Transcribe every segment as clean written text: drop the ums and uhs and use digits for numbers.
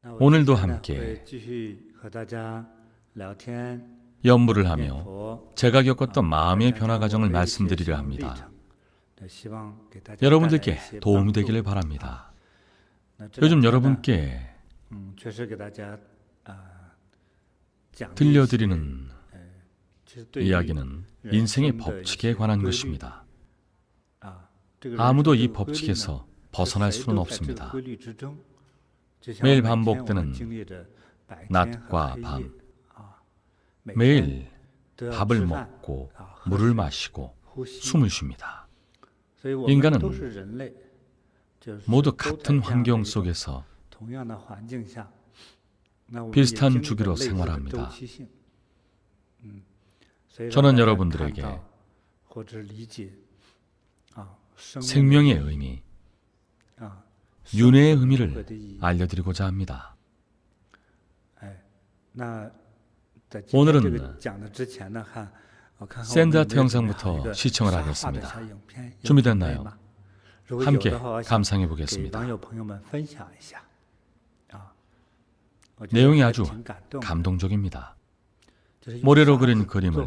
오늘도 함께 연물을 하며 제가 겪었던 마음의 변화 과정을 말씀드리려 합니다. 여러분들께 도움이 되기를 바랍니다. 요즘 여러분께 들려드리는 이야기는 인생의 법칙에 관한 것입니다. 아무도 이 법칙에서 벗어날 수는 없습니다. 매일 반복되는 낮과 밤, 매일 밥을 먹고 물을 마시고 숨을 쉽니다. 인간은 모두 같은 환경 속에서 비슷한 주기로 생활합니다. 저는 여러분들에게 생명의 의미, 윤회의 의미를 알려드리고자 합니다. 오늘은 샌드아트 영상부터 시청을 하겠습니다. 준비됐나요? 함께 감상해 보겠습니다. 내용이 아주 감동적입니다. 모래로 그린 그림을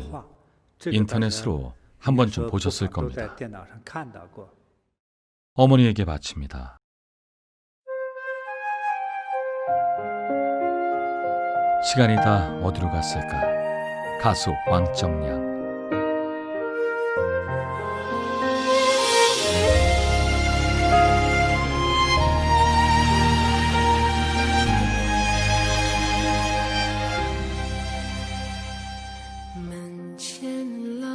인터넷으로 한 번쯤 보셨을 겁니다. 어머니에게 바칩니다. 시간이 다 어디로 갔을까? 가수 왕정량.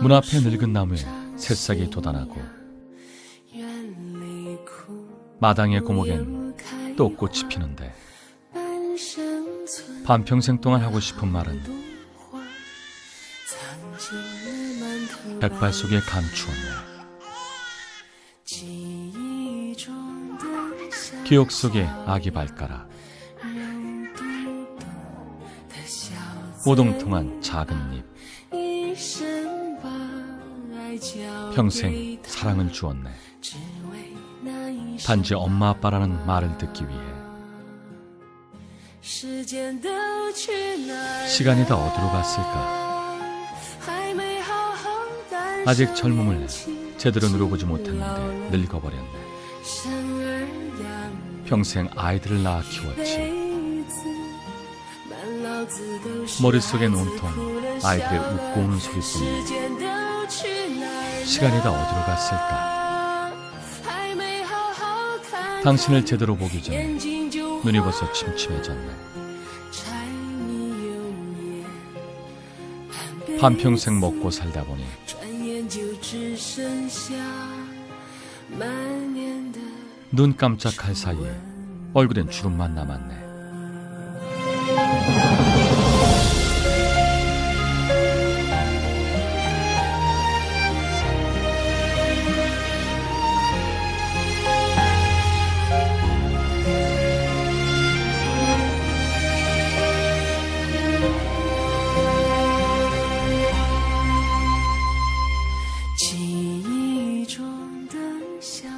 문 앞에 늙은 나무에 새싹이 돋아나고 마당의 고목엔 또 꽃이 피는데 반평생 동안 하고 싶은 말은 백발 속에 감추었네. 기억 속에 아기 발가락, 오동통한 작은 잎, 평생 사랑을 주었네. 단지 엄마 아빠라는 말을 듣기 위해. 시간이 다 어디로 갔을까? 아직 젊음을 제대로 누려보지 못했는데 늙어버렸네. 평생 아이들을 낳아 키웠지. 머릿속엔 온통 아이들의 웃고 우는 소리뿐이네. 시간이 다 어디로 갔을까? 당신을 제대로 보기 전에 눈이 벌써 침침해졌네. 반평생 먹고 살다 보니 눈 깜짝할 사이에 얼굴엔 주름만 남았네.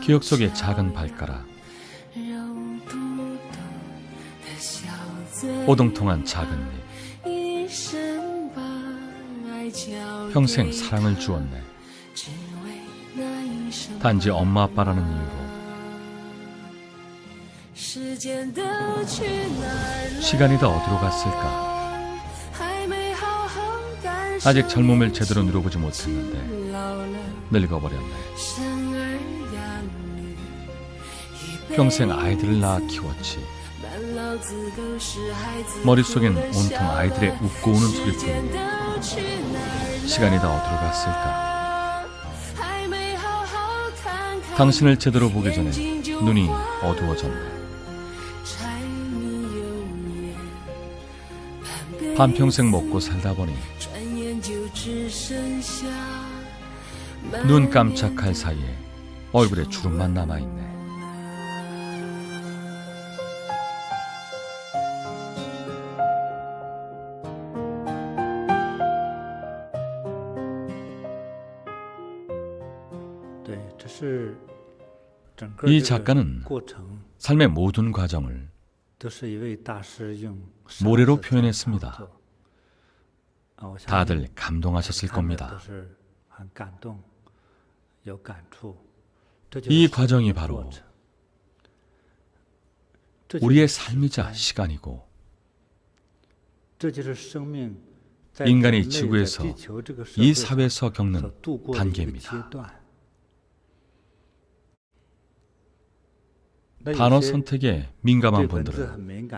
기억 속의 작은 발가락, 오동통한 작은 잎, 평생 사랑을 주었네. 단지 엄마 아빠라는 이유로. 시간이 다 어디로 갔을까? 아직 젊음을 제대로 누려보지 못했는데 늙어버렸네. 평생 아이들을 낳아 키웠지. 머릿속엔 온통 아이들의 웃고 우는 소리뿐이네. 시간이 다 어디로 갔을까? 당신을 제대로 보기 전에 눈이 어두워졌네. 반평생 먹고 살다 보니 눈 깜짝할 사이에 얼굴에 주름만 남아있네. 이 작가는 삶의 모든 과정을 모래로 표현했습니다. 다들 감동하셨을 겁니다. 이 과정이 바로 우리의 삶이자 시간이고 인간이 지구에서 이 사회에서 겪는 단계입니다. 단어 선택에 민감한 분들은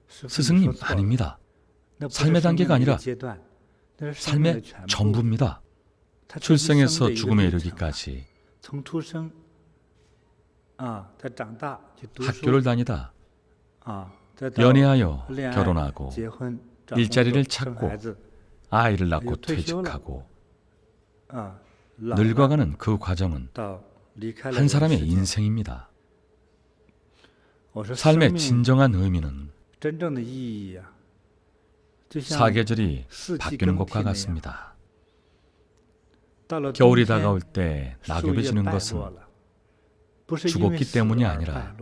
스승님 아닙니다. 삶의 단계가 아니라 삶의 전부입니다. 출생에서 죽음에 이르기까지 학교를 다니다 연애하여 결혼하고 일자리를 찾고 아이를 낳고 퇴직하고 늙어가는 그 과정은 한 사람의 인생입니다. 삶의 진정한 의미는 사계절이 바뀌는 것과 같습니다. 겨울이 다가올 때 낙엽이 지는 것은 죽었기 때문이 아니라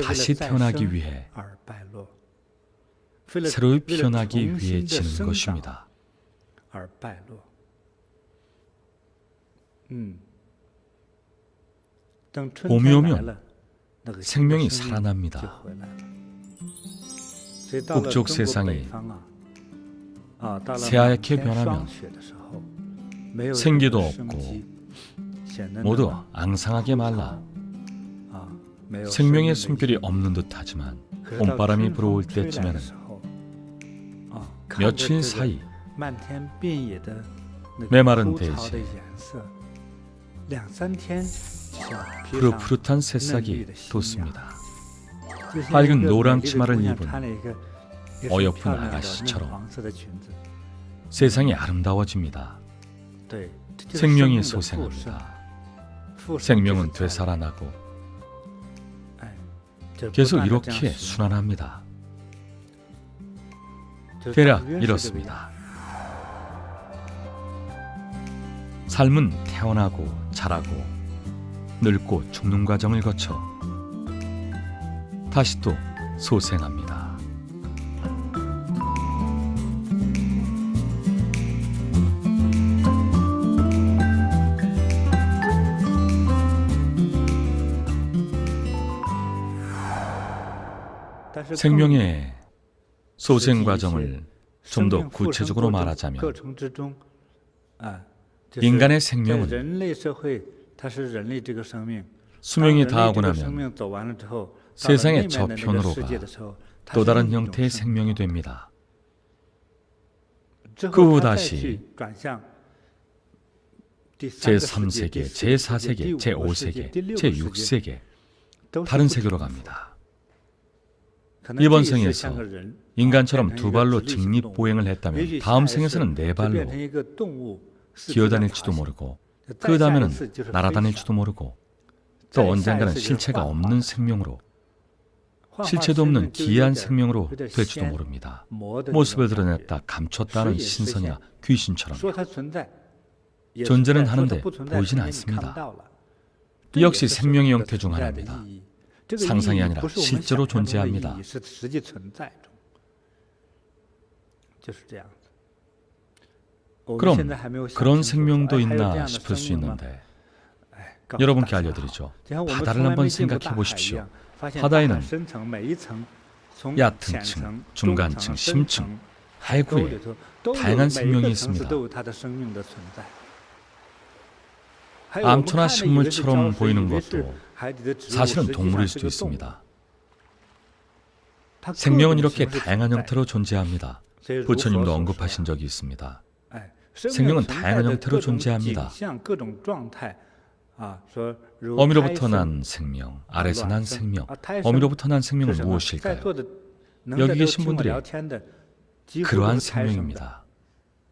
다시 태어나기 위해 새로이 피어나기 위해 지는 것입니다. 봄이 오면 생명이 살아납니다. 북쪽 세상이 새하얗게 변하면 생기도 없고 모두 앙상하게 말라 생명의 숨결이 없는 듯하지만 봄바람이 불어올 때쯤에는 며칠 사이 메마른 대지에 푸릇푸릇한 새싹이 돋습니다. 밝은 노랑 치마를 입은 어여쁜 아가씨처럼 세상이 아름다워집니다. 생명이 소생합니다. 생명은 되살아나고 계속 이렇게 순환합니다. 대략 이렇습니다. 삶은 태어나고 자라고 늙고 죽는 과정을 거쳐 다시 또 소생합니다. 생명의 소생 과정을 좀 더 구체적으로 말하자면 인간의 생명은 수명이 다하고 나면 세상의 저편으로 가 또 다른 형태의 생명이 됩니다. 그 후 다시 제3세계, 제4세계, 제5세계, 제6세계 다른 세계로 갑니다. 이번 생에서 인간처럼 두 발로 직립보행을 했다면 다음 생에서는 네 발로 기어다닐지도 모르고 그 다음에는 날아다닐지도 모르고 또 언젠가는 실체가 없는 생명으로 실체도 없는 기이한 생명으로 될지도 모릅니다. 모습을 드러냈다 감췄다는 신선이나 귀신처럼 존재는 하는데 보이진 않습니다. 역시 생명의 형태 중 하나입니다. 상상이 아니라 실제로 존재합니다. 그럼 그런 생명도 있나 싶을 수 있는데 여러분께 알려드리죠. 바다를 한번 생각해 보십시오. 바다에는 얕은 층, 중간층, 심층, 해구에 다양한 생명이 있습니다. 암초나 식물처럼 보이는 것도 사실은 동물일 수도 있습니다. 생명은 이렇게 다양한 형태로 존재합니다. 부처님도 언급하신 적이 있습니다. 생명은 다양한 형태로 존재합니다. 어미로부터 난 생명, 알에서 난 생명, 어미로부터 난 생명은 무엇일까요? 여기 계신 분들이 그러한 생명입니다.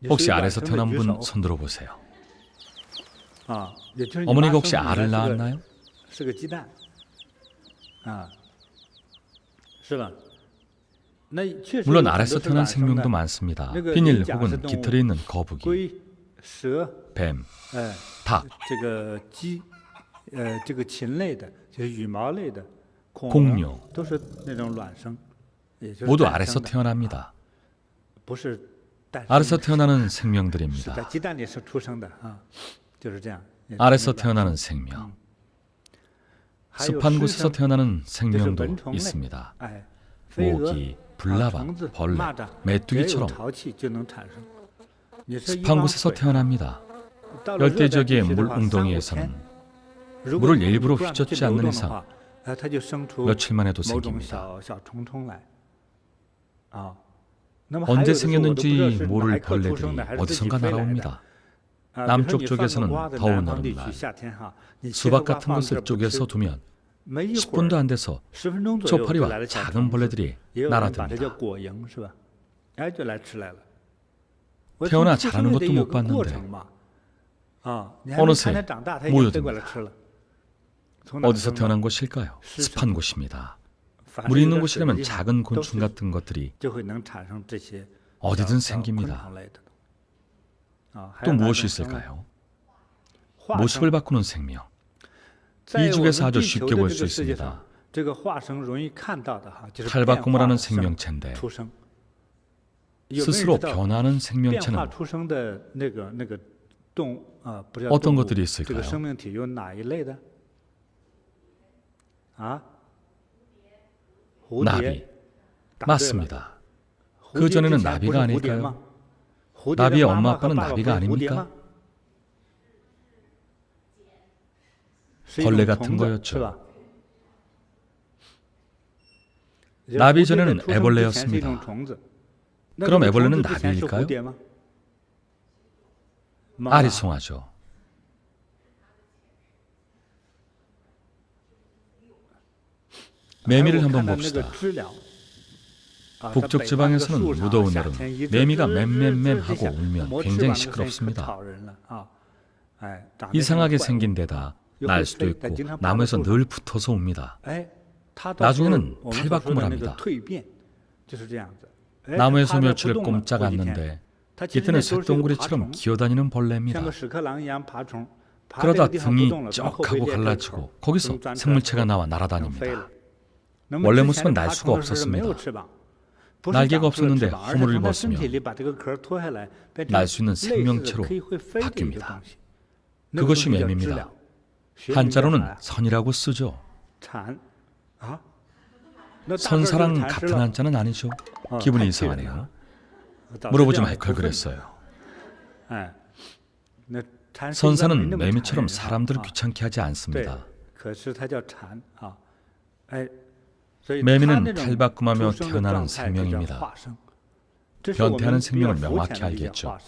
혹시 알에서 태어난 분 손들어 보세요. 어머니가 혹시 알을 낳았나요? 물론 알에서 태어난 생명도 많습니다. 비닐 혹은 깃털에 있는 거북이, 뱀, 닭, 공룡, 모두 알에서 태어납니다. 알에서 태어나는 생명들입니다. 알에서 태어나는 생명. 습한 곳에서 태어나는 생명도 있습니다. 모기, 불나방, 벌레, 메뚜기처럼 습한 곳에서 태어납니다. 열대 지역의 물 웅덩이에서는 물을 일부러 휘젓지 않는 이상 며칠 만에도 생깁니다. 언제 생겼는지 모를 벌레들이 어디선가 날아옵니다. 남쪽 쪽에서는 더운 여름날 수박 같은 것을 쪼개서 두면 10분도 안 돼서 쪽파리와 작은 벌레들이 날아듭니다. 태어나 자라는 것도 못 봤는데 어느새 모여듭니다. 어디서 태어난 곳일까요? 습한 곳입니다. 물이 있는 곳이라면 작은 곤충 같은 것들이 어디든 생깁니다. 또 무엇이 있을까요? 모습을 바꾸는 생명. 이 중에서 아주 쉽게 볼 수 있습니다. 탈바꿈을 하는 생명체인데 스스로 변하는 생명체는 어떤 것들이 있을까요? 나비. 맞습니다. 그 전에는 나비가 아닐까요? 나비의 엄마 아빠는 나비가 아닙니까? 벌레 같은 거였죠. 나비 전에는 애벌레였습니다. 그럼 애벌레는 나비일까요? 아리송하죠. 매미를 한번 봅시다. 북쪽 지방에서는 무더운 여름 매미가 맴맴맴하고 울면 굉장히 시끄럽습니다. 이상하게 생긴 데다 날 수도 있고 나무에서 늘 붙어서 옵니다. 나중에는 탈바꿈을 합니다. 나무에서 며칠을 꼼짝 않는데 이때는 쇳덩구리처럼 기어다니는 벌레입니다. 그러다 등이 쩍 하고 갈라지고 거기서 생물체가 나와 날아다닙니다. 원래 모습은 날 수가 없었습니다. 날개가 없었는데 허물을 벗으며 날 수 있는 생명체로 바뀝니다. 그것이 매미입니다. 한자로는 선이라고 쓰죠. 선사랑 같은 한자는 아니죠. 기분이 이상하네요. 물어보지 말 걸 그랬어요. 선사는 매미처럼 사람들을 귀찮게 하지 않습니다. 매미는 탈바꿈하며 태어나는 생명입니다. 변태하는 생명을 명확히 알겠죠.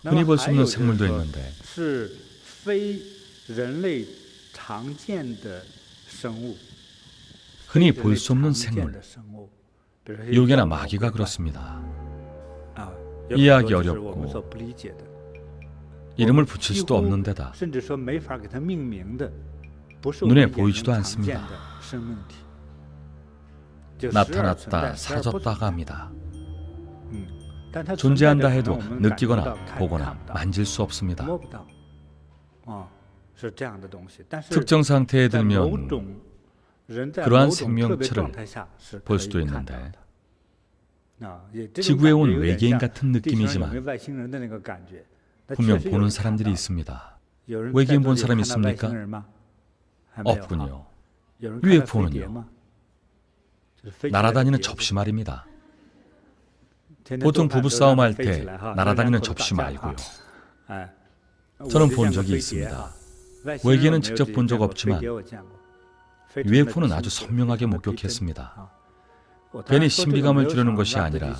흔히 볼 수 없는 생물도 있는데 흔히 볼 수 없는 생물, 요괴나 마귀가 그렇습니다. 이해하기 어렵고 이름을 붙일 수도 없는 데다 눈에 보이지도 않습니다. 나타났다 사라졌다가 합니다. 존재한다 해도 느끼거나 보거나 만질 수 없습니다. 특정 상태에 들면 그러한 생명체를 볼 수도 있는데 지구에 온 외계인 같은 느낌이지만 분명 보는 사람들이 있습니다. 외계인 본 사람 있습니까? 없군요. UFO는요? 날아다니는 접시 말입니다. 보통 부부싸움 할 때 날아다니는 접시 말고요. 저는 본 적이 있습니다. 외계인은 직접 본 적 없지만 UFO는 아주 선명하게 목격했습니다. 괜히 신비감을 주려는 것이 아니라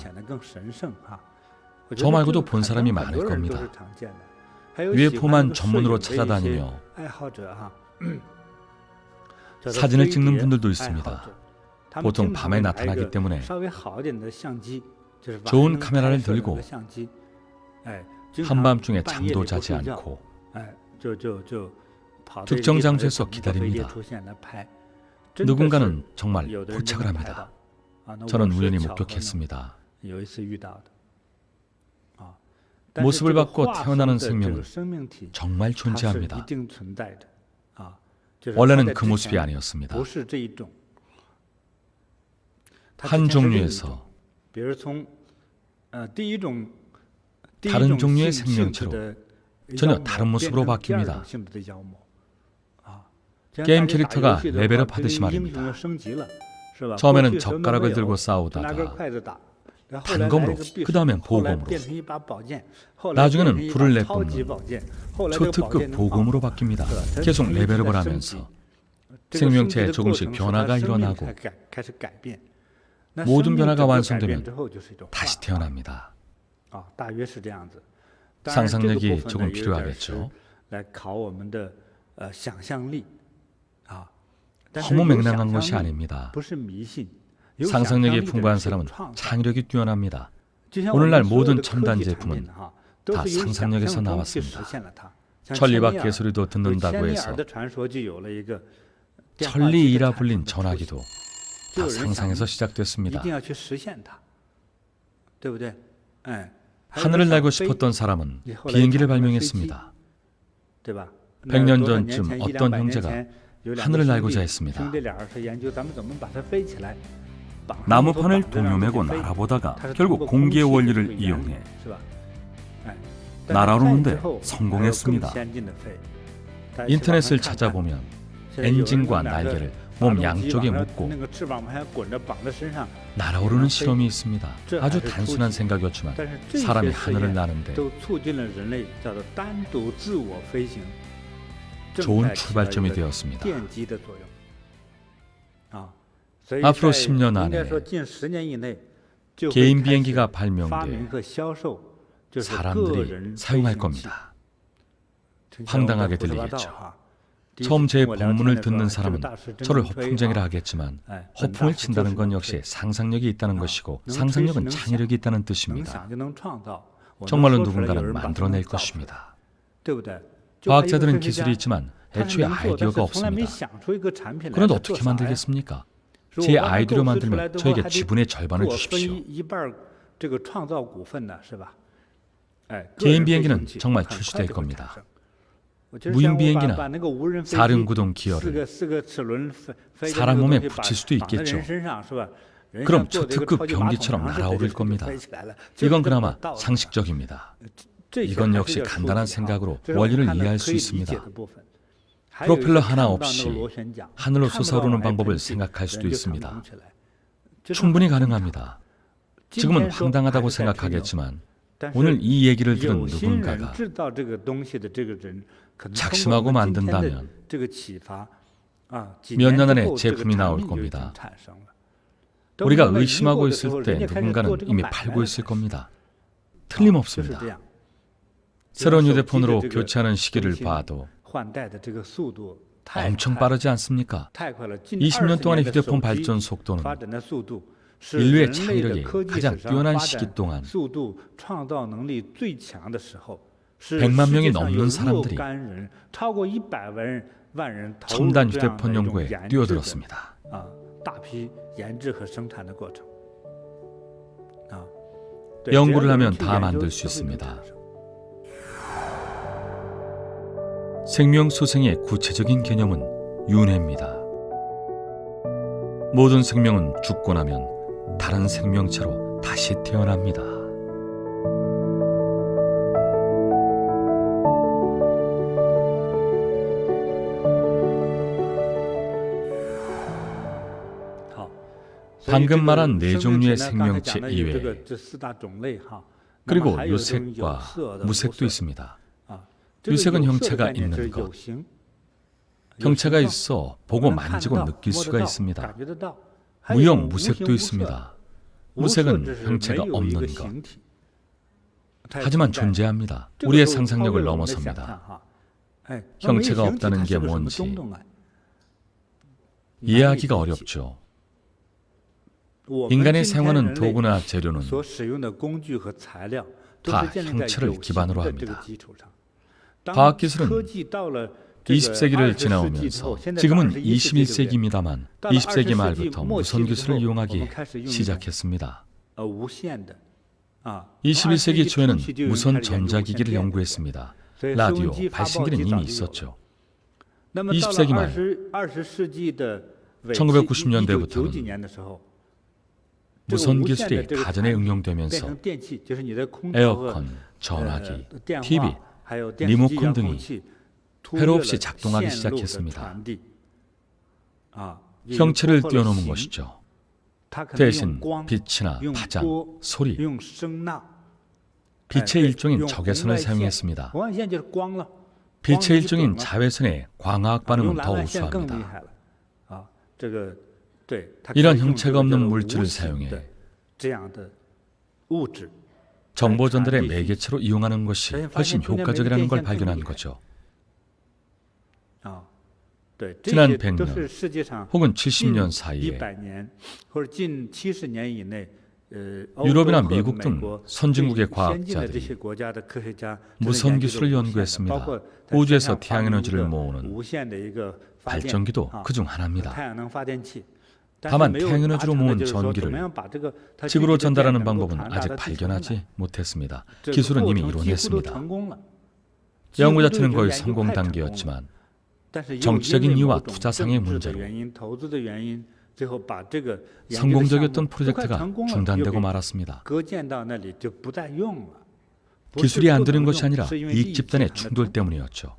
저 말고도 본 사람이 많을 겁니다. UFO만 전문으로 찾아다니며 사진을 찍는 분들도 있습니다. 보통 밤에 나타나기 때문에 좋은 카메라를 들고 한밤중에 잠도 자지 않고 특정 장소에서 기다립니다. 누군가는 정말 포착을 합니다. 저는 우연히 목격했습니다. 모습을 바꿔 태어나는 생명은 정말 존재합니다. 원래는 그 모습이 아니었습니다. 한 종류에서 다른 종류의 생명체로 전혀 다른 모습으로 바뀝니다. 게임 캐릭터가 레벨업 하듯이 말입니다. 처음에는 젓가락을 들고 싸우다가 단검으로, 그 다음엔 보검으로, 나중에는 불을 내뿜는 초특급 보검으로 바뀝니다. 계속 레벨업을 하면서 생명체에 조금씩 변화가 일어나고 모든 변화가 완성되면 다시 태어납니다. 상상력이 조금 필요하겠죠. 허무맹랑한 것이 아닙니다. 상상력이 풍부한 사람은 창의력이 뛰어납니다. 오늘날 모든 첨단 제품은 다 상상력에서 나왔습니다. 천리밖의 소리도 듣는다고 해서 천리이라 불린 전화기도 다 상상에서 시작됐습니다. 하늘을 날고 싶었던 사람은 비행기를 발명했습니다. 100년 전쯤 어떤 형제가 하늘을 날고자 했습니다. 나무판을 동요매고 날아보다가 결국 공기의 원리를 이용해 날아오르는데 성공했습니다. 인터넷을 찾아보면 엔진과 날개를 몸 양쪽에 묶고 날아오르는 실험이 있습니다. 아주 단순한 생각이었지만 사람이 하늘을 나는데 좋은 출발점이 되었습니다. 앞으로 10년 안에 개인 비행기가 발명돼 사람들이 사용할 겁니다. 황당하게 들리겠죠. 처음 제 본문을 듣는 사람은 저를 허풍쟁이라 하겠지만 허풍을 친다는 건 역시 상상력이 있다는 것이고 상상력은 창의력이 있다는 뜻입니다. 정말로 누군가는 만들어낼 것입니다. 과학자들은 기술이 있지만 애초에 아이디어가 없습니다. 그런데 어떻게 만들겠습니까? 제 아이디어로 만들면 저에게 지분의 절반을 주십시오. 개인 비행기는 정말 출시될 겁니다. 무인 비행기나 사륜구동 기어를 사람 몸에 붙일 수도 있겠죠. 그럼 초특급 병기처럼 날아오를 겁니다. 이건 그나마 상식적입니다. 이건 역시 간단한 생각으로 원리를 이해할 수 있습니다. 프로펠러 하나 없이 하늘로 솟아오르는 방법을 생각할 수도 있습니다. 충분히 가능합니다. 지금은 황당하다고 생각하겠지만 오늘 이 얘기를 들은 누군가가 작심하고 만든다면 몇 년 안에 제품이 나올 겁니다. 우리가 의심하고 있을 때 누군가는 이미 팔고 있을 겁니다. 틀림없습니다. 새로운 휴대폰으로 교체하는 시기를 봐도 엄청 빠르지 않습니까? 20년 동안의 휴대폰 발전 속도는 인류의 창의력이 가장 뛰어난 시기 동안 100만 명이 넘는 사람들이 첨단 휴대폰 연구에 뛰어들었습니다. 연구를 하면 다 만들 수 있습니다. 생명소생의 구체적인 개념은 윤회입니다. 모든 생명은 죽고 나면 다른 생명체로 다시 태어납니다. 방금 말한 네 종류의 생명체 이외에 그리고 유색과 무색도 있습니다. 유색은 형체가 있는 것, 형체가 있어 보고 만지고 느낄 수가 있습니다. 무형, 무색도 있습니다. 무색은 형체가 없는 것. 하지만 존재합니다. 우리의 상상력을 넘어섭니다. 형체가 없다는 게 뭔지 이해하기가 어렵죠. 인간이 사용하는 도구나 재료는 다 형체를 기반으로 합니다. 과학기술은 20세기를 지나오면서 지금은 21세기입니다만 20세기 말부터 무선 기술을 이용하기 시작했습니다. 21세기 초에는 무선 전자기기를 연구했습니다. 라디오, 발신기는 이미 있었죠. 20세기 말 1990년대부터는 무선 기술이 가전에 응용되면서 에어컨, 전화기, TV, 리모컨 등이 회로 없이 작동하기 시작했습니다. 형체를 뛰어넘은 것이죠. 대신 빛이나 파장, 소리, 빛의 일종인 적외선을 사용했습니다. 빛의 일종인 자외선의 광화학 반응은 더 우수합니다. 이런 형체가 없는 물질을 사용해 정보 전달의 매개체로 이용하는 것이 훨씬 효과적이라는 걸 발견한 거죠. 지난 100년 혹은 70년 사이에 유럽이나 미국 등 선진국의 과학자들이 무선 기술을 연구했습니다. 우주에서 태양에너지를 모으는 발전기도 그중 하나입니다. 다만 태양에너지로 모은 전기를 지구로 전달하는 방법은 아직 발견하지 못했습니다. 기술은 이미 이뤄냈습니다. 연구 자체는 거의 성공 단계였지만 정치적인 이유와 투자상의 문제로 성공적이었던 프로젝트가 중단되고 말았습니다. 기술이 안 되는 것이 아니라 이익 집단의 충돌 때문이었죠.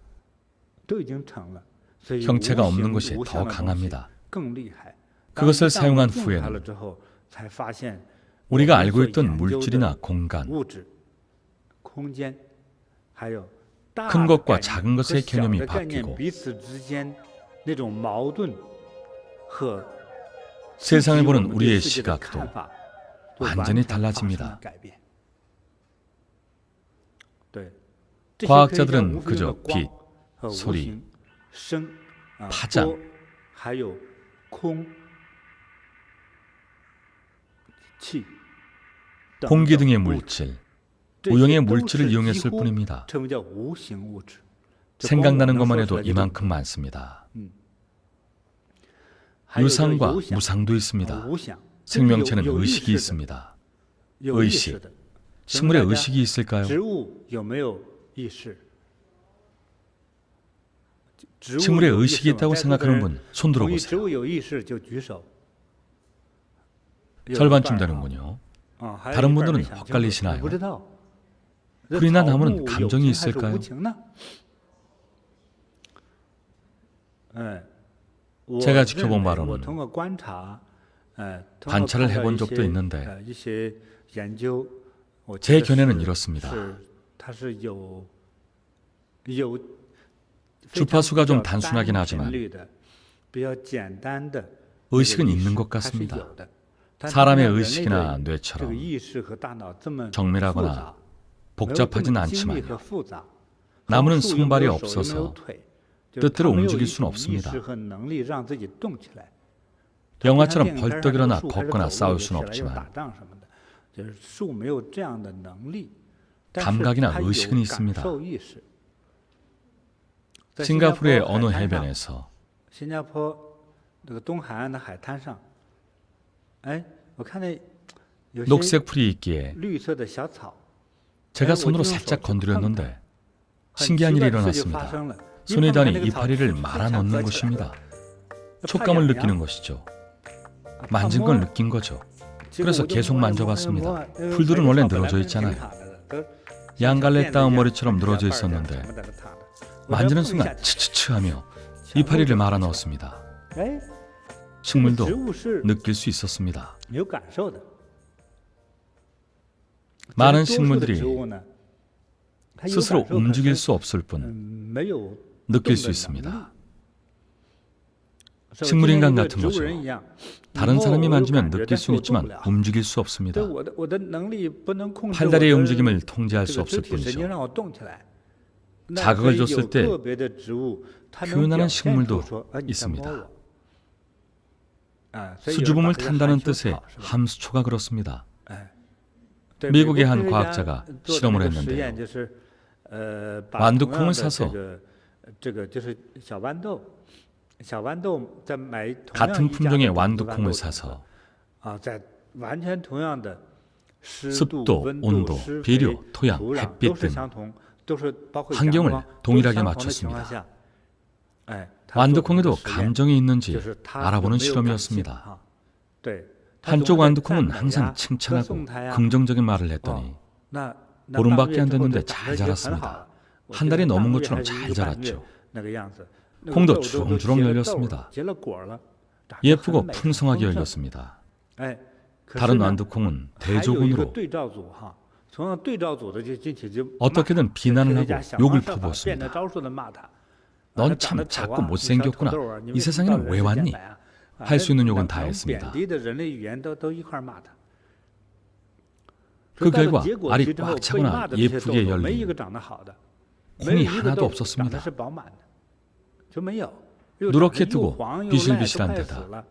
형체가 없는 것이 더 강합니다. 그것을 사용한 후에는 우리가 알고 있던 물질이나 공간, 큰 것과 작은 것의 개념이 바뀌고 세상을 보는 우리의 시각도 완전히 달라집니다. 과학자들은 그저 빛, 소리, 파장, 공기 등의 물질, 우영의 물질을 이용했을 뿐입니다. 생각나는 것만 해도 이만큼 많습니다. 유상과 무상도 있습니다. 생명체는 의식이 있습니다. 의식, 식물에 의식이 있을까요? 식물에 의식이 있다고 생각하는 분 손 들어보세요. 절반쯤 되는군요. 다른 분들은 헛갈리시나요? 풀이나 나무는 감정이 있을까요? 제가 지켜본 바로는 관찰을 해본 적도 있는데 제 견해는 이렇습니다. 주파수가 좀 단순하긴 하지만 의식은 있는 것 같습니다. 사람의 의식이나 뇌처럼 정밀하거나 복잡하진 않지만요. 나무는 손발이 없어서 뜻대로 움직일 수는 없습니다. 영화처럼 벌떡 일어나 걷거나 싸울 수는 없지만 감각이나 의식은 있습니다. 싱가포르의 어느 해변에서 녹색 풀이 있기에 제가 손으로 살짝 건드렸는데 신기한 일이 일어났습니다. 손에 닿은 이파리를 말아 넣는 것입니다. 촉감을 느끼는 것이죠. 만진 걸 느낀 거죠. 그래서 계속 만져봤습니다. 풀들은 원래 늘어져 있잖아요. 양갈래 따은 머리처럼 늘어져 있었는데 만지는 순간 치치치하며 이파리를 말아 넣었습니다. 식물도 느낄 수 있었습니다. 많은 식물들이 스스로 움직일 수 없을 뿐 느낄 수 있습니다. 식물인간 같은 거죠. 다른 사람이 만지면 느낄 수는 있지만 움직일 수 없습니다. 팔다리의 움직임을 통제할 수 없을 뿐이죠. 자극을 줬을 때 표현하는 식물도 있습니다. 수줍음을 탄다는 뜻의 함수초가 그렇습니다. 미국의 한 과학자가 실험을 했는데요. 완두콩을 사서 같은 품종의 완두콩을 사서 습도, 온도, 비료, 토양, 햇빛 등 환경을 동일하게 맞췄습니다. 완두콩에도 감정이 있는지 알아보는 실험이었습니다. 한쪽 완두콩은 항상 칭찬하고 긍정적인 말을 했더니 보름밖에 안 됐는데 잘 자랐습니다. 한 달이 넘은 것처럼 잘 자랐죠. 콩도 주렁주렁 열렸습니다. 예쁘고 풍성하게 열렸습니다. 다른 완두콩은 대조군으로 어떻게든 비난을 하고 욕을 퍼부었습니다. 넌 참 작고 못생겼구나. 이 세상에는 왜 왔니? 할 수 있는 욕은 다 했습니다. 그 결과 알이 꽉 차거나 예쁘게 열린 콩이 하나도 없었습니다. 누렇게 뜨고 비실비실한 데다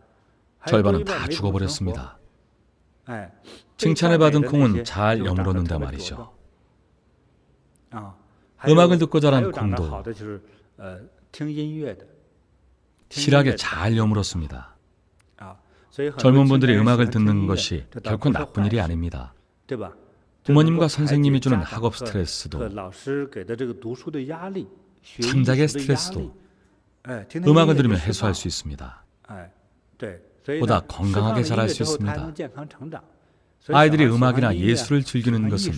절반은 다 죽어버렸습니다. 칭찬을 받은 콩은 잘 여물었는데 말이죠. 음악을 듣고 자란 콩도 실하게 잘 여물었습니다. 젊은 분들이 음악을 듣는 것이 결코 나쁜 일이 아닙니다. 부모님과 선생님이 주는 학업 스트레스도 창작의 스트레스도 음악을 들으며 해소할 수 있습니다. 보다 건강하게 자랄 수 있습니다. 아이들이 음악이나 예술을 즐기는 것은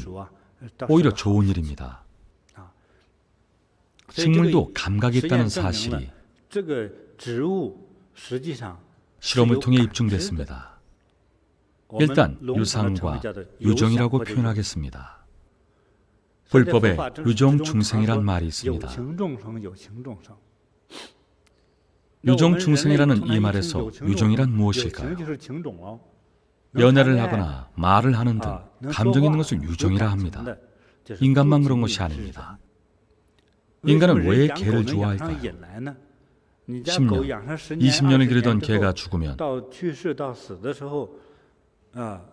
오히려 좋은 일입니다. 식물도 감각이 있다는 사실이 실험을 통해 입증됐습니다. 일단 유상과 유정이라고 표현하겠습니다. 불법에 유정중생이란 말이 있습니다. 유정중생이라는 이 말에서 유정이란 무엇일까요? 연애를 하거나 말을 하는 등 감정이 있는 것을 유정이라 합니다. 인간만 그런 것이 아닙니다. 인간은 왜 개를 좋아할까요? 10년, 20년을 기르던 개가 죽으면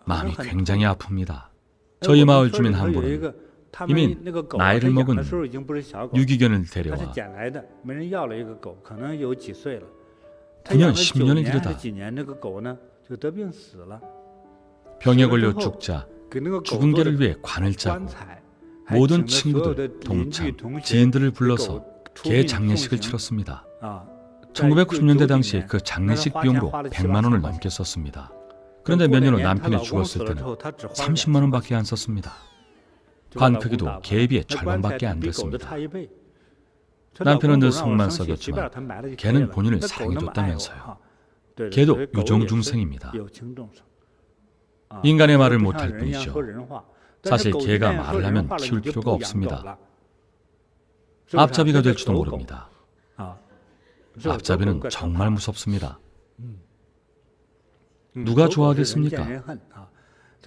마음이 굉장히 아픕니다. 저희 마을 주민 한 분은 이미 나이를 먹은 유기견을 데려와 9년, 10년을 기르다 병에 걸려 죽자 죽은 개를 위해 관을 짜고 모든 친구들, 동창, 지인들을 불러서 개 장례식을 치렀습니다. 1990년대 당시 그 장례식 비용으로 100만 원을 넘게 썼습니다. 그런데 몇 년 후 남편이 죽었을 때는 30만 원밖에 안 썼습니다. 관 크기도 개에 비해 절반밖에 안 됐습니다. 남편은 늘 속만 썩였지만 개는 본인을 사랑해줬다면서요. 개도 유정중생입니다. 인간의 말을 못할 뿐이죠. 사실 개가 말을 하면 키울 필요가 없습니다. 앞잡이가 될지도 모릅니다. 앞잡이는 정말 무섭습니다. 누가 좋아하겠습니까?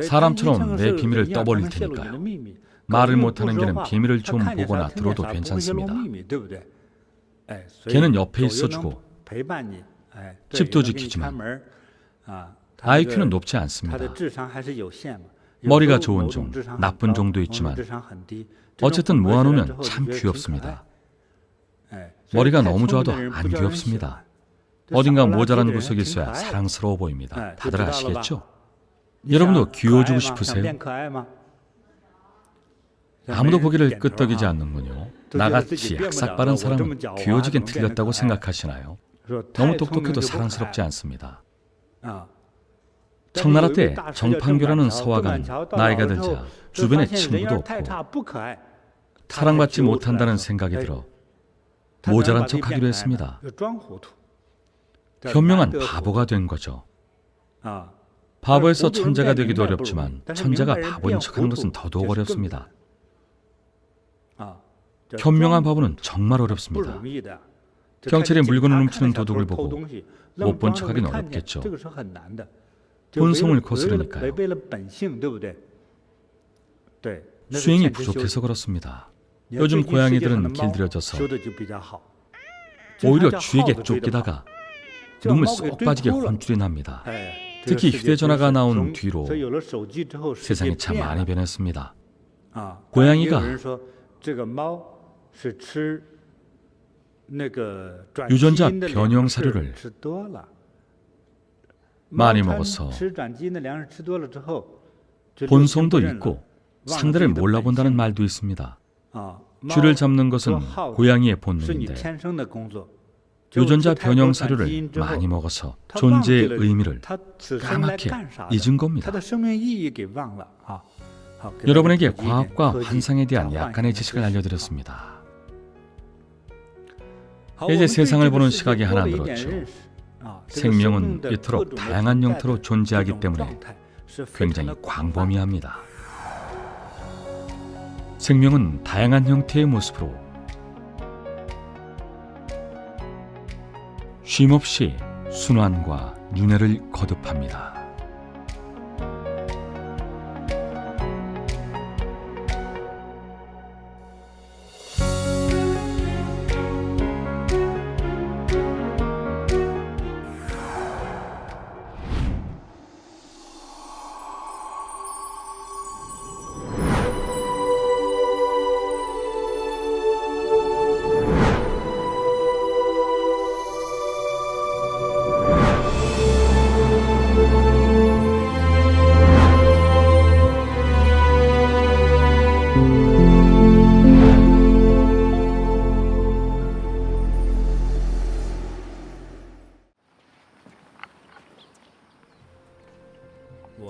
사람처럼 내 비밀을 떠벌릴 테니까요. 말을 못하는 개는 비밀을 좀 보거나 들어도 괜찮습니다. 개는 옆에 있어주고 집도 지키지만 IQ는 높지 않습니다. 머리가 좋은 종, 나쁜 종도 있지만 어쨌든 모아놓으면 참 귀엽습니다. 머리가 너무 좋아도 안 귀엽습니다. 어딘가 모자란 구석이 있어야 사랑스러워 보입니다. 다들 아시겠죠? 여러분도 귀여워지고 싶으세요? 아무도 고개를 끄덕이지 않는군요. 나같이 약삭 빠른 사람은 귀여워지긴 틀렸다고 생각하시나요? 너무 똑똑해도 사랑스럽지 않습니다. 청나라 때 정판교라는 서화가는 나이가 들자 주변에 친구도 없고 사랑받지 못한다는 생각이 들어 모자란 척하기로 했습니다. 현명한 바보가 된 거죠. 바보에서 천재가 되기도 어렵지만 천재가 바보인 척하는 것은 더더욱 어렵습니다. 현명한 바보는 정말 어렵습니다. 경찰이 물건을 훔치는 도둑을 보고 못 본 척하기는 어렵겠죠. 본성을 거스르니까요. 수행이 부족해서 그렇습니다. 요즘 고양이들은 길들여져서 오히려 쥐에게 쫓기다가 눈물 쏙 빠지게 혼쭐이 납니다. 특히 휴대전화가 나온 뒤로 세상이 참 많이 변했습니다. 고양이가 유전자 변형 사료를 많이 먹어서 본성도 있고 상대를 몰라본다는 말도 있습니다. 쥐를 잡는 것은 고양이의 본능인데 유전자 변형 사료를 많이 먹어서 존재의 의미를 까맣게 잊은 겁니다. 여러분에게 과학과 환상에 대한 약간의 지식을 알려드렸습니다. 이제 세상을 보는 시각이 하나 늘었죠. 생명은 이토록 다양한 형태로 존재하기 때문에 굉장히 광범위합니다. 생명은 다양한 형태의 모습으로 쉼없이 순환과 윤회를 거듭합니다.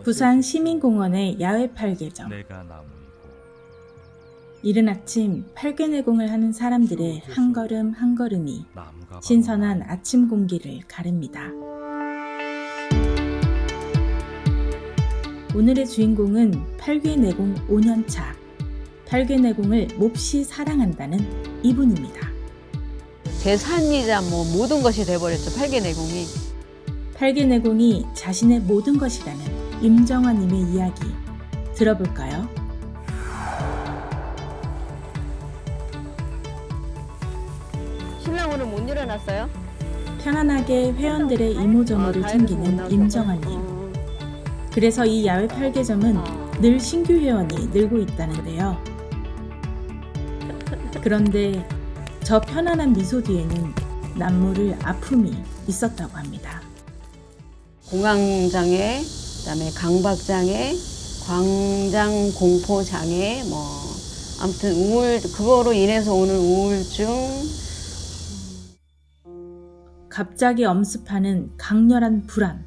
부산 시민공원의 야외 팔계점. 이른 아침 팔괘내공을 하는 사람들의 한 걸음 한 걸음이 신선한 아침 공기를 가릅니다. 오늘의 주인공은 팔괘내공 5년차, 팔괘내공을 몹시 사랑한다는 이분입니다. 제 삶이자 모든 것이 돼버렸죠. 팔괘내공이. 팔괘내공이 자신의 모든 것이라는 임정화님의 이야기 들어볼까요? 신랑 오늘 못 일어났어요? 편안하게 회원들의 이모저모를 챙기는 임정화님. 그래서 이 야외 팔계점은 늘 신규 회원이 늘고 있다는데요. 그런데 저 편안한 미소 뒤에는 남모를 아픔이 있었다고 합니다. 공황장애, 그다음에 강박장애, 광장공포장애, 아무튼 그거로 인해서 오는 우울증. 갑자기 엄습하는 강렬한 불안,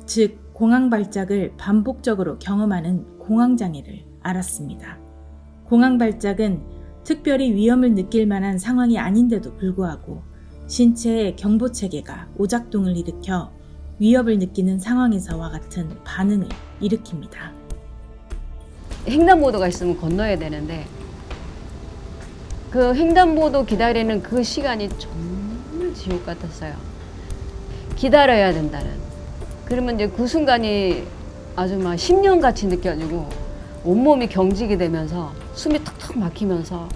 즉 공황발작을 반복적으로 경험하는 공황장애를 알았습니다. 공황발작은 특별히 위험을 느낄 만한 상황이 아닌데도 불구하고 신체의 경보체계가 오작동을 일으켜 위협을 느끼는 상황에서와 같은 반응을 일으킵니다. 횡단보도가 있으면 건너야 되는데 그 횡단보도 기다리는 그 시간이 정말 지옥 같았어요. 기다려야 된다는. 그러면 이제 그 순간이 아주 10년같이 느껴지고 온몸이 경직이 되면서 숨이 턱턱 막히면서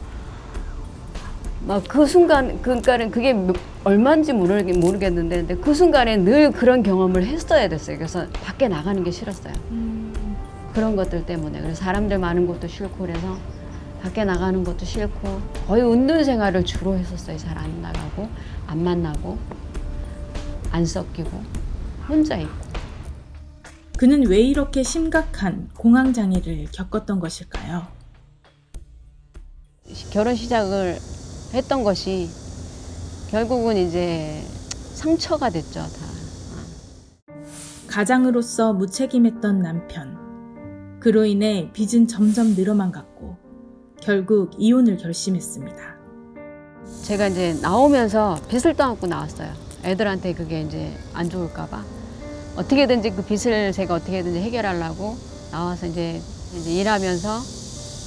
그 순간, 그러니까는 그게 얼마인지 모르겠는데, 근데 그 순간에 늘 그런 경험을 했어야 됐어요. 그래서 밖에 나가는 게 싫었어요. 그런 것들 때문에. 그래서 사람들 많은 것도 싫고, 그래서 밖에 나가는 것도 싫고, 거의 운동 생활을 주로 했었어요. 잘 안 나가고, 안 만나고, 안 섞이고, 혼자 있고. 그는 왜 이렇게 심각한 공황장애를 겪었던 것일까요? 결혼 시작을 했던 것이 결국은 이제 상처가 됐죠, 다. 가장으로서 무책임했던 남편. 그로 인해 빚은 점점 늘어만 갔고 결국 이혼을 결심했습니다. 제가 이제 나오면서 빚을 떠안고 나왔어요. 애들한테 그게 이제 안 좋을까 봐. 어떻게든지 그 빚을 제가 어떻게든지 해결하려고 나와서 이제 일하면서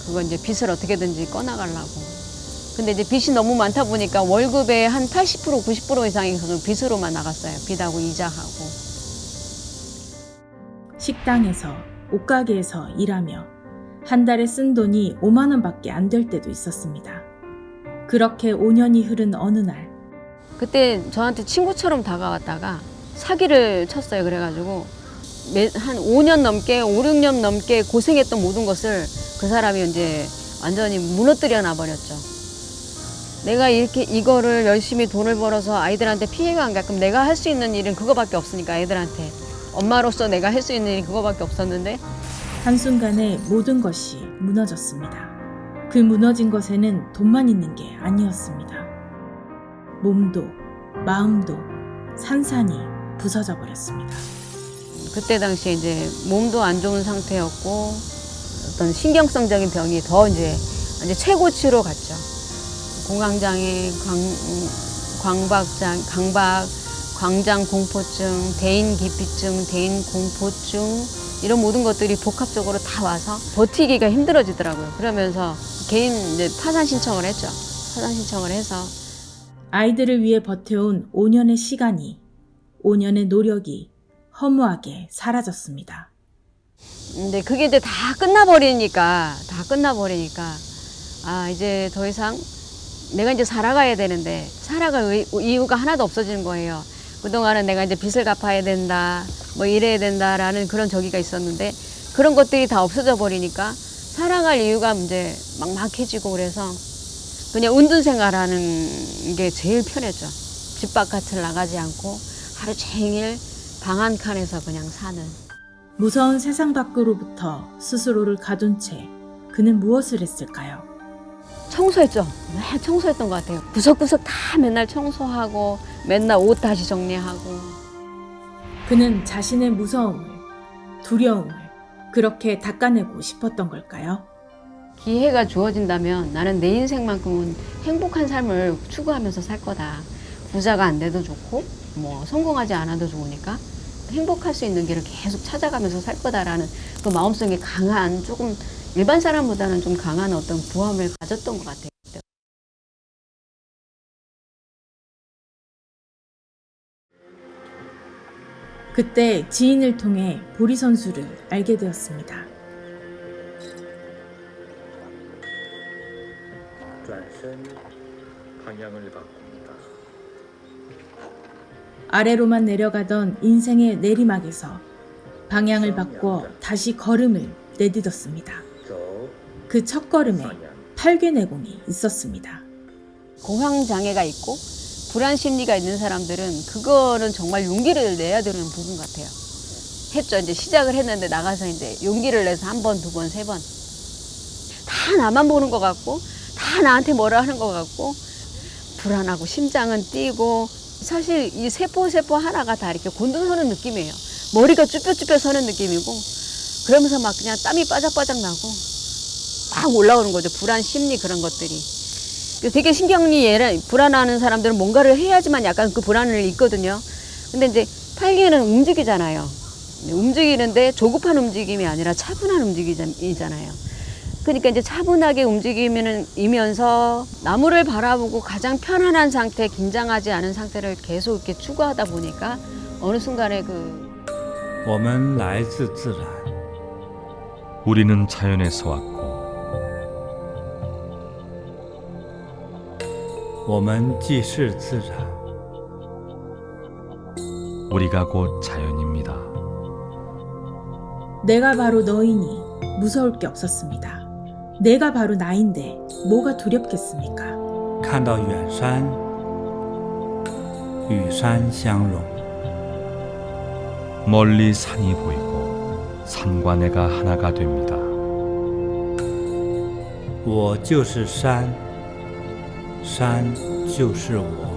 그거 이제 빚을 어떻게든지 꺼나가려고. 근데 이제 빚이 너무 많다 보니까 월급의 한 80%, 90% 이상이 저는 빚으로만 나갔어요. 빚하고 이자하고. 식당에서, 옷가게에서 일하며 한 달에 쓴 돈이 5만 원밖에 안 될 때도 있었습니다. 그렇게 5년이 흐른 어느 날. 그때 저한테 친구처럼 다가왔다가 사기를 쳤어요. 그래가지고 한 5년 넘게, 5, 6년 넘게 고생했던 모든 것을 그 사람이 이제 완전히 무너뜨려 놔버렸죠. 내가 이거를 열심히 돈을 벌어서 아이들한테 피해가 안 가끔 내가 할 수 있는 일은 그거밖에 없으니까 아이들한테. 엄마로서 내가 할 수 있는 일이 그거밖에 없었는데 한순간에 모든 것이 무너졌습니다. 그 무너진 것에는 돈만 있는 게 아니었습니다. 몸도, 마음도 산산이 부서져 버렸습니다. 그때 당시에 이제 몸도 안 좋은 상태였고 어떤 신경성적인 병이 더 이제 최고치로 갔죠. 공황장애, 광장 공포증, 대인 기피증, 대인 공포증 이런 모든 것들이 복합적으로 다 와서 버티기가 힘들어지더라고요. 그러면서 개인 이제 파산 신청을 했죠. 파산 신청을 해서 아이들을 위해 버텨온 5년의 시간이, 5년의 노력이 허무하게 사라졌습니다. 근데 그게 이제 다 끝나버리니까 아 이제 더 이상 내가 이제 살아가야 되는데 살아갈 이유가 하나도 없어지는 거예요. 그동안은 내가 이제 빚을 갚아야 된다, 뭐 이래야 된다라는 그런 저기가 있었는데 그런 것들이 다 없어져 버리니까 살아갈 이유가 이제 막막해지고 그래서 그냥 운둔 생활하는 게 제일 편했죠. 집 바깥을 나가지 않고 하루 종일 방 한 칸에서 그냥 사는. 무서운 세상 밖으로부터 스스로를 가둔 채 그는 무엇을 했을까요? 청소했죠. 맨날 청소했던 것 같아요. 구석구석 다 맨날 청소하고 맨날 옷 다시 정리하고. 그는 자신의 무서움을, 두려움을 그렇게 닦아내고 싶었던 걸까요? 기회가 주어진다면 나는 내 인생만큼은 행복한 삶을 추구하면서 살 거다. 부자가 안 돼도 좋고 뭐 성공하지 않아도 좋으니까 행복할 수 있는 길을 계속 찾아가면서 살 거다라는 그 마음속에 강한, 조금 일반 사람보다는 좀 강한 어떤 부함을 가졌던 것 같아요. 그때 지인을 통해 보리 선수를 알게 되었습니다. 转身 방향을 바꿉니다. 아래로만 내려가던 인생의 내리막에서 방향을 바꿔 다시 걸음을 내딛었습니다. 그 첫 걸음에 팔괘내공이 있었습니다. 공황장애가 있고 불안 심리가 있는 사람들은 그거는 정말 용기를 내야 되는 부분 같아요. 했죠. 이제 시작을 했는데 나가서 이제 용기를 내서 한 번, 두 번, 세 번. 다 나만 보는 것 같고 다 나한테 뭐라 하는 것 같고 불안하고 심장은 뛰고 사실 이 세포 하나가 다 이렇게 곤두서는 느낌이에요. 머리가 쭈뼛쭈뼛 서는 느낌이고 그러면서 막 그냥 땀이 바짝바짝 나고 막 올라오는 거죠. 불안 심리 그런 것들이. 되게 신경이 불안하는 사람들은 뭔가를 해야지만 약간 그 불안을 잊거든요. 근데 이제 팔기에는 움직이잖아요. 움직이는데 조급한 움직임이 아니라 차분한 움직임이잖아요. 그러니까 이제 차분하게 움직이면서 나무를 바라보고 가장 편안한 상태, 긴장하지 않은 상태를 계속 이렇게 추구하다 보니까 어느 순간에 我们来自自然 우리는 자연에서 왔고 我们既是自然 우리가 곧 자연입니다. 내가 바로 너이니 무서울 게 없었습니다. 내가 바로 나인데 뭐가 두렵겠습니까? 看到远山与山相融 멀리 산이 보이고 산과 내가 하나가 됩니다. 我就是山山就是我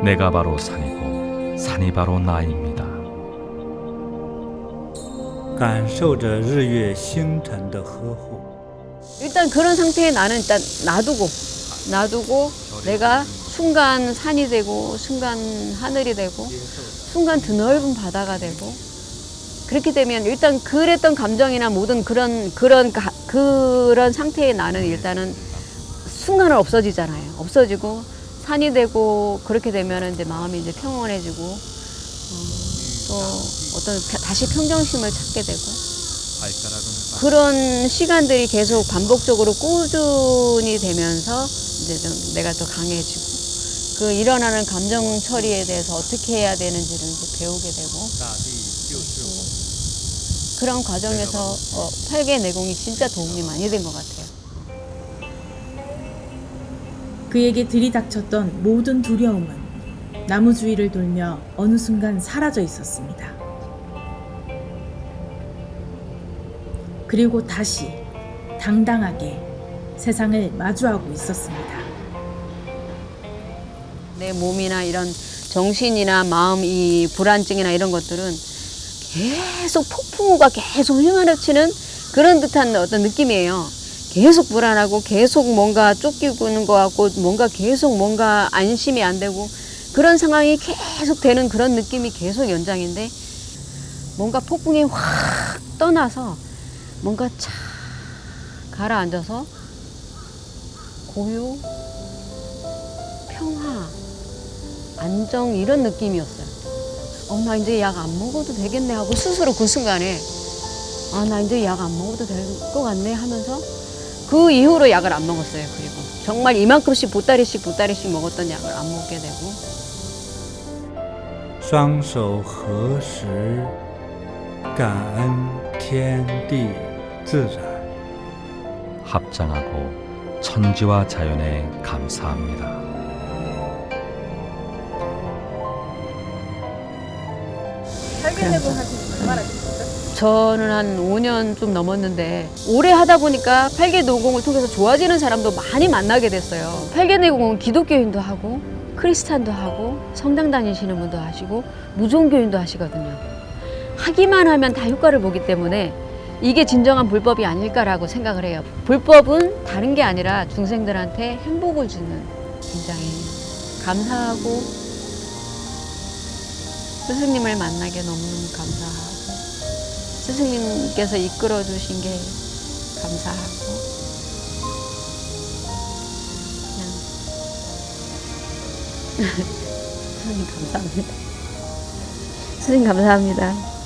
내가 바로 산이고 산이 바로 나입니다. 感受着日月星辰的呵护 일단 그런 상태에 나는 일단 놔두고 내가 순간 산이 되고 순간 하늘이 되고 순간 드넓은 바다가 되고 그렇게 되면 일단 그랬던 감정이나 모든 그런 상태에 나는 일단은 순간은 없어지잖아요. 없어지고 산이 되고 그렇게 되면 이제 마음이 이제 평온해지고 또 어떤 다시 평정심을 찾게 되고 그런 시간들이 계속 반복적으로 꾸준히 되면서 이제 좀 내가 더 강해지고 그 일어나는 감정 처리에 대해서 어떻게 해야 되는지를 이제 배우게 되고 그런 과정에서 팔괘내공이 진짜 도움이 많이 된 것 같아요. 그에게 들이닥쳤던 모든 두려움은 나무 주위를 돌며 어느 순간 사라져 있었습니다. 그리고 다시 당당하게 세상을 마주하고 있었습니다. 내 몸이나 이런 정신이나 마음, 이 불안증이나 이런 것들은 계속 폭풍우가 계속 휘몰아치는 그런 듯한 어떤 느낌이에요. 계속 불안하고 계속 뭔가 쫓기는 것 같고 뭔가 계속 뭔가 안심이 안 되고 그런 상황이 계속 되는 그런 느낌이 계속 연장인데 뭔가 폭풍이 확 떠나서 뭔가 착 가라앉아서 고요, 평화, 안정 이런 느낌이었어요. 나 이제 약 안 먹어도 되겠네 하고 스스로 그 순간에 나 이제 약 안 먹어도 될 것 같네 하면서 그 이후로 약을 안 먹었어요. 그리고 정말 이만큼씩 보따리씩 먹었던 약을 안 먹게 되고 双手合十，感恩天地自然。 합장하고 천지와 자연에 감사합니다. 저는 한 5년 좀 넘었는데 오래 하다 보니까 팔계노공을 통해서 좋아지는 사람도 많이 만나게 됐어요. 팔계노공은 기독교인도 하고 크리스찬도 하고 성당 다니시는 분도 하시고 무종교인도 하시거든요. 하기만 하면 다 효과를 보기 때문에 이게 진정한 불법이 아닐까라고 생각을 해요. 불법은 다른 게 아니라 중생들한테 행복을 주는 굉장히 감사하고 스승님을 만나게 너무너무 감사하고 스승님께서 이끌어 주신 게 감사하고 그냥 스승님 감사합니다. 스승님 감사합니다.